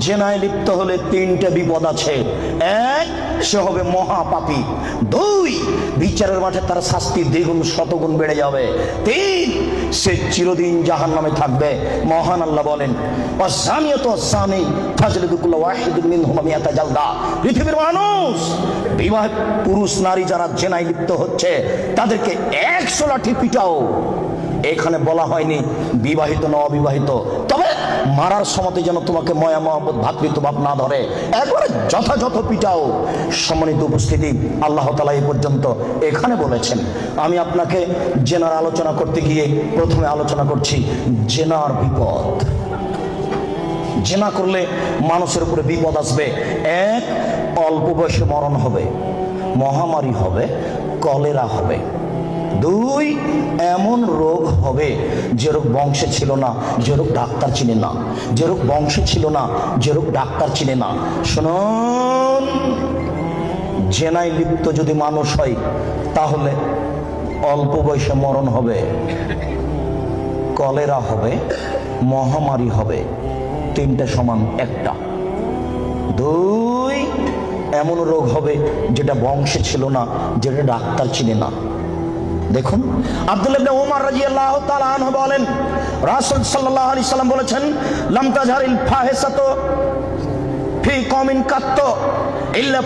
জেনায় লিপ্ত হলে তিনটা বিপদ আছে। এক, সে হবে মহাপাপী। দুই, বিচারের মাঠে তার শাস্তি দ্বিগুণ শতগুণ বেড়ে যাবে। তিন, সে চিরদিন জাহান্নামে থাকবে। মহান আল্লাহ বলেন, পৃথিবীর মানুষ, বিবাহিত পুরুষ নারী যারা জেনায় লিপ্ত হচ্ছে তাদেরকে 100 লাঠি পিটাও। এখানে বলা হয়নি বিবাহিত না অবিবাহিত, তবে মারার সময় যেন তোমাকে ময়া মহব্বত ভাতৃত্বভাব না ধরে, একবারে যথাযথ পিটাও। সম্মানিত উপস্থিতি, আল্লাহ তাআলা এই পর্যন্ত এখানে বলেছেন। আমি আপনাকে জেনার আলোচনা করতে গিয়ে প্রথমে আলোচনা করছি জেনার বিপদ। জেনা করলে মানুষের উপরে বিপদ আসবে। এক, অল্প বয়সে মরণ হবে, মহামারী হবে, কলেরা হবে। দুই, এমন রোগ হবে যে রোগ বংশে ছিল না, যে রোগ ডাক্তার চিনে না, যে রোগ বংশে ছিল না, যে রোগ ডাক্তার চিনে না। শুনুন, জেনায় লিপ্ত যদি মানুষ হয় তাহলে অল্প বয়সে মরণ হবে, কলেরা হবে, মহামারী হবে। তিনটা সমান একটা। দুই, এমন রোগ হবে যেটা বংশে ছিল না, যেটা ডাক্তার চিনে না। দেখুন, আব্দুল্লাহ ইবনে উমর রাদিয়াল্লাহু তাআলা আনহু বলেন, রাসূল সাল্লাল্লাহু আলাইহি সাল্লাম বলেছেন, লাম তাজহারিল ফাহিশাতু ফি কওমিন কাত্ত ইল্লা